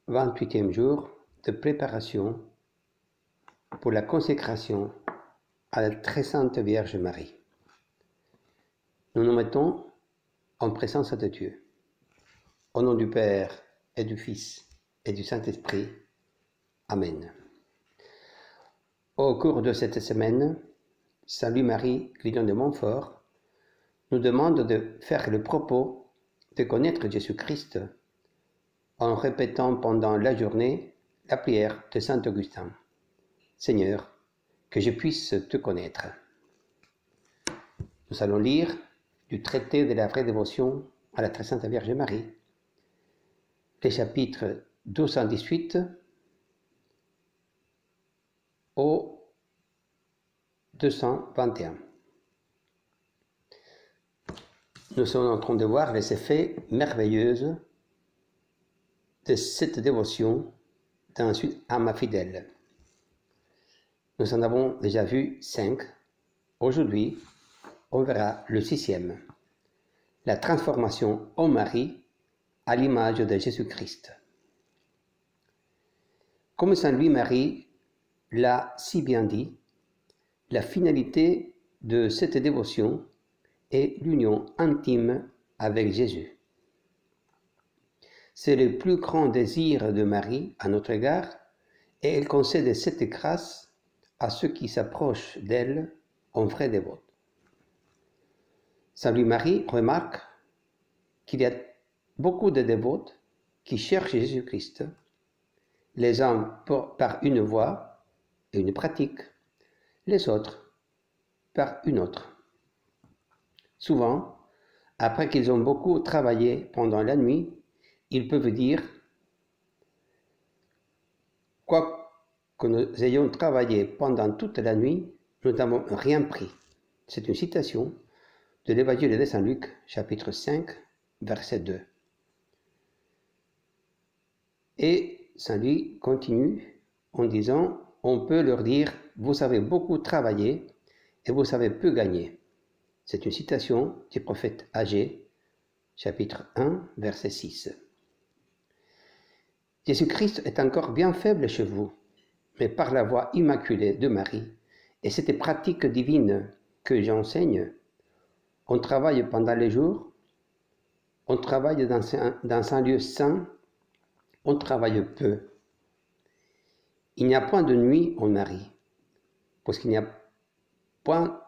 28e jour de préparation pour la consécration à la très sainte Vierge Marie. Nous nous mettons en présence de Dieu. Au nom du Père et du Fils et du Saint-Esprit. Amen. Au cours de cette semaine, Saint Louis-Marie Grignon de Montfort nous demande de faire le propos de connaître Jésus-Christ en répétant pendant la journée la prière de Saint Augustin. Seigneur, que je puisse te connaître. Nous allons lire du traité de la vraie dévotion à la très sainte Vierge Marie, les chapitres 218 au 221. Nous sommes en train de voir les effets merveilleux de cette dévotion dans une âme fidèle. Nous en avons déjà vu 5. Aujourd'hui, on verra le 6e, la transformation en Marie à l'image de Jésus-Christ. Comme Saint Louis-Marie l'a si bien dit, la finalité de cette dévotion est l'union intime avec Jésus. C'est le plus grand désir de Marie à notre égard et elle concède cette grâce à ceux qui s'approchent d'elle en vrai dévote. Saint Louis-Marie remarque qu'il y a beaucoup de dévotes qui cherchent Jésus-Christ, les uns par une voie et une pratique, les autres par une autre. Souvent, après qu'ils ont beaucoup travaillé pendant la nuit, ils peuvent dire « Quoique nous ayons travaillé pendant toute la nuit, nous n'avons rien pris. » C'est une citation de l'Évangile de Saint Luc, chapitre 5, verset 2. Et Saint Louis continue en disant « On peut leur dire « Vous avez beaucoup travaillé et vous avez peu gagné. » C'est une citation du prophète Agé, chapitre 1, verset 6. Jésus-Christ est encore bien faible chez vous, mais par la voie immaculée de Marie et cette pratique divine que j'enseigne, on travaille pendant les jours, on travaille dans un lieu saint, on travaille peu. Il n'y a point de nuit en Marie, parce qu'il n'y a point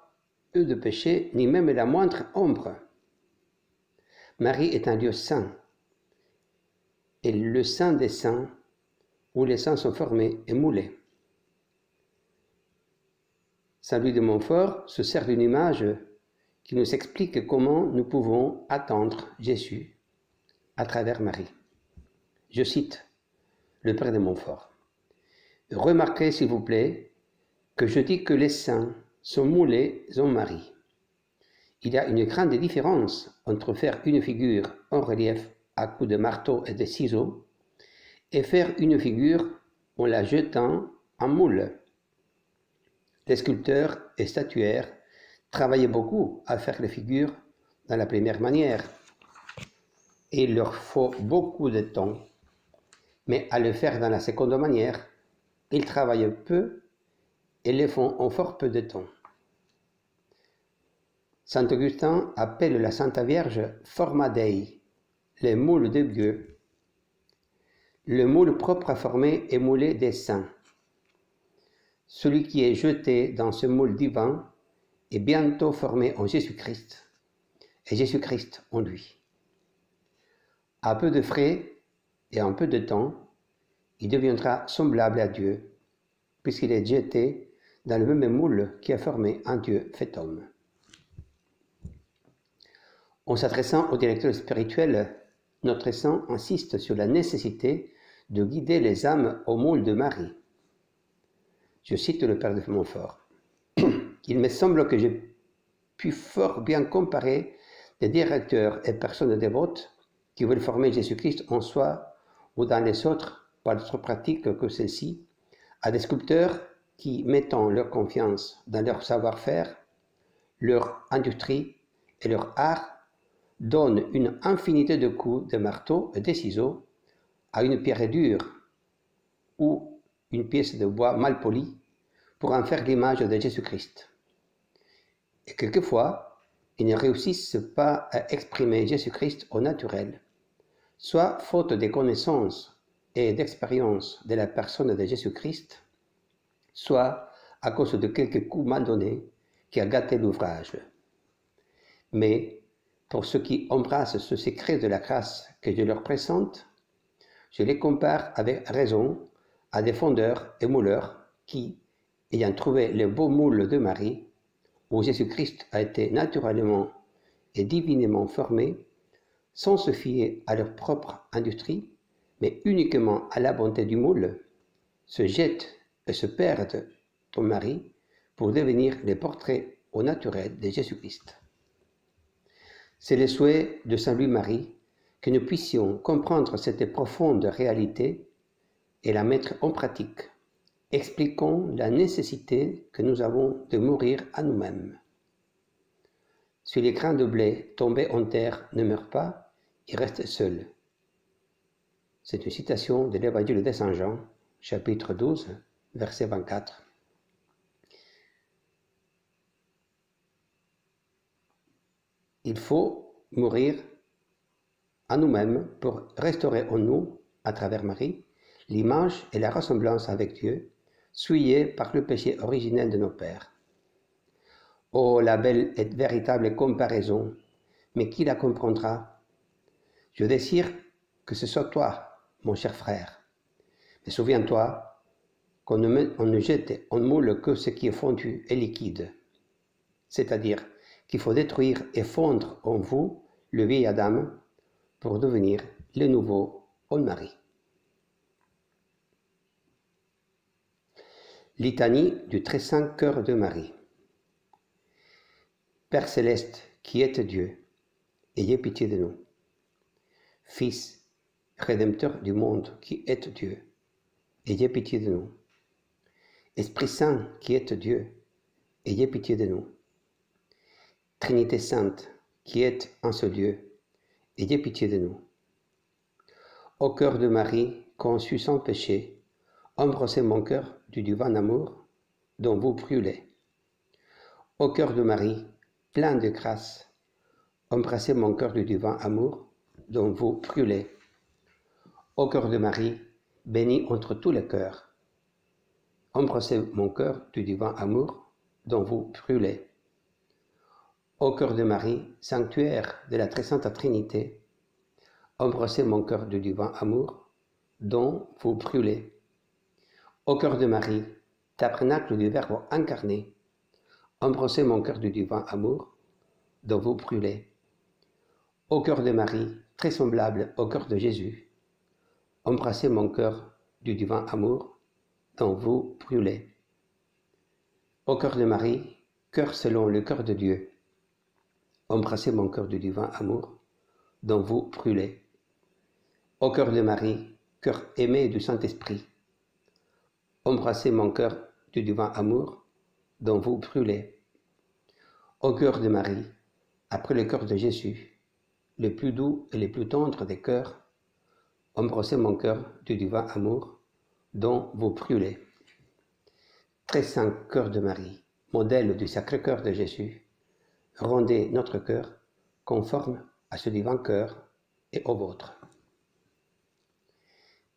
eu de péché, ni même la moindre ombre. Marie est un lieu saint, et le saint des saints, où les saints sont formés et moulés. Saint Louis de Montfort se sert d'une image qui nous explique comment nous pouvons attendre Jésus à travers Marie. Je cite le Père de Montfort. « Remarquez, s'il vous plaît, que je dis que les saints sont moulés en Marie. Il y a une grande différence entre faire une figure en relief à coups de marteau et de ciseaux et faire une figure en la jetant en moule. Les sculpteurs et statuaires travaillaient beaucoup à faire les figures dans la première manière et il leur faut beaucoup de temps, mais à le faire dans la seconde manière, ils travaillent peu et le font en fort peu de temps. Saint Augustin appelle la Sainte Vierge Forma Dei, le moule de Dieu, le moule propre à former et mouler des saints. Celui qui est jeté dans ce moule divin est bientôt formé en Jésus-Christ, et Jésus-Christ en lui. À peu de frais et en peu de temps, il deviendra semblable à Dieu, puisqu'il est jeté dans le même moule qui a formé un Dieu fait homme. En s'adressant au directeur spirituel, notre saint insiste sur la nécessité de guider les âmes au moule de Marie. Je cite le Père de Montfort. Il me semble que j'ai pu fort bien comparer des directeurs et personnes dévotes qui veulent former Jésus-Christ en soi ou dans les autres par d'autres pratiques que celles-ci, à des sculpteurs qui, mettant leur confiance dans leur savoir-faire, leur industrie et leur art, donnent une infinité de coups de marteau et de ciseaux à une pierre dure ou une pièce de bois mal polie pour en faire l'image de Jésus-Christ. Et quelquefois, ils ne réussissent pas à exprimer Jésus-Christ au naturel, soit faute de connaissances et d'expérience de la personne de Jésus-Christ, soit à cause de quelques coups mal donnés qui a gâté l'ouvrage. Mais pour ceux qui embrassent ce secret de la grâce que je leur présente, je les compare avec raison à des fondeurs et mouleurs qui, ayant trouvé le beau moule de Marie, où Jésus-Christ a été naturellement et divinement formé, sans se fier à leur propre industrie, mais uniquement à la bonté du moule, se jettent et se perdent en Marie pour devenir les portraits au naturel de Jésus-Christ. C'est le souhait de Saint Louis-Marie que nous puissions comprendre cette profonde réalité et la mettre en pratique, expliquant la nécessité que nous avons de mourir à nous-mêmes. Si les grains de blé tombés en terre ne meurent pas, ils restent seuls. C'est une citation de l'Évangile de Saint Jean, chapitre 12, verset 24. Il faut mourir à nous-mêmes pour restaurer en nous, à travers Marie, l'image et la ressemblance avec Dieu, souillée par le péché originel de nos pères. Oh, la belle et véritable comparaison, mais qui la comprendra? Je désire que ce soit toi, mon cher frère. Mais souviens-toi qu'on ne jette en moule que ce qui est fondu et liquide. C'est-à-dire qu'il faut détruire et fondre en vous le vieil Adam pour devenir le nouveau en Marie. Litanie du très saint cœur de Marie. Père céleste qui êtes Dieu, ayez pitié de nous. Fils, Rédempteur du monde qui êtes Dieu, ayez pitié de nous. Esprit Saint qui êtes Dieu, ayez pitié de nous. Trinité Sainte qui êtes en ce Dieu, ayez pitié de nous. Ô cœur de Marie, conçu sans péché, embrassez mon cœur du divin amour dont vous brûlez. Ô cœur de Marie, plein de grâce, embrassez mon cœur du divin amour dont vous brûlez. Ô cœur de Marie, béni entre tous les cœurs, embrassez mon cœur du divin amour dont vous brûlez. Ô cœur de Marie, sanctuaire de la très sainte Trinité, embrassez mon cœur du divin amour dont vous brûlez. Ô cœur de Marie, tabernacle du Verbe incarné, embrassez mon cœur du divin amour dont vous brûlez. Ô cœur de Marie, très semblable au cœur de Jésus, embrassez mon cœur du divin amour dont vous brûlez. Ô cœur de Marie, cœur selon le cœur de Dieu, embrassez mon cœur du divin amour dont vous brûlez. Ô cœur de Marie, cœur aimé du Saint-Esprit, embrassez mon cœur du divin amour dont vous brûlez. Ô cœur de Marie, après le cœur de Jésus, le plus doux et le plus tendre des cœurs, embrassez mon cœur du divin amour dont vous brûlez. Très saint cœur de Marie, modèle du Sacré-Cœur de Jésus, rendez notre cœur conforme à ce divin cœur et au vôtre.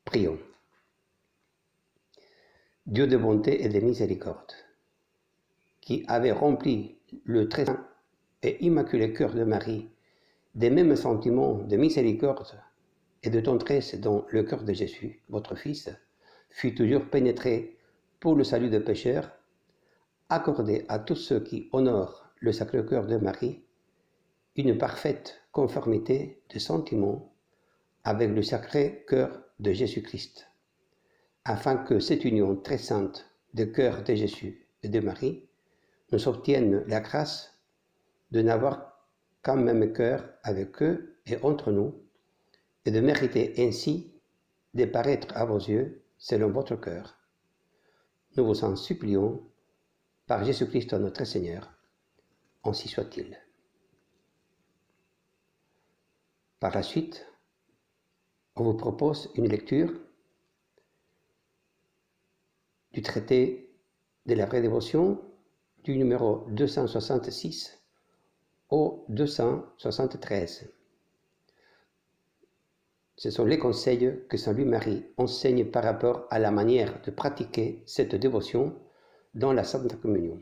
Prions. Dieu de bonté et de miséricorde, qui avait rempli le très saint et immaculé cœur de Marie des mêmes sentiments de miséricorde et de tendresse dont le cœur de Jésus, votre Fils, fut toujours pénétré pour le salut des pécheurs, accordez à tous ceux qui honorent le Sacré-Cœur de Marie une parfaite conformité de sentiments avec le Sacré-Cœur de Jésus-Christ, afin que cette union très sainte de cœur de Jésus et de Marie nous obtienne la grâce de n'avoir qu'un même cœur avec eux et entre nous, et de mériter ainsi de paraître à vos yeux selon votre cœur. Nous vous en supplions, par Jésus-Christ notre Seigneur, ainsi soit-il. Par la suite, On vous propose une lecture du traité de la vraie dévotion du numéro 266 au 273. Ce sont les conseils que Saint Louis-Marie enseigne par rapport à la manière de pratiquer cette dévotion dans la Sainte Communion.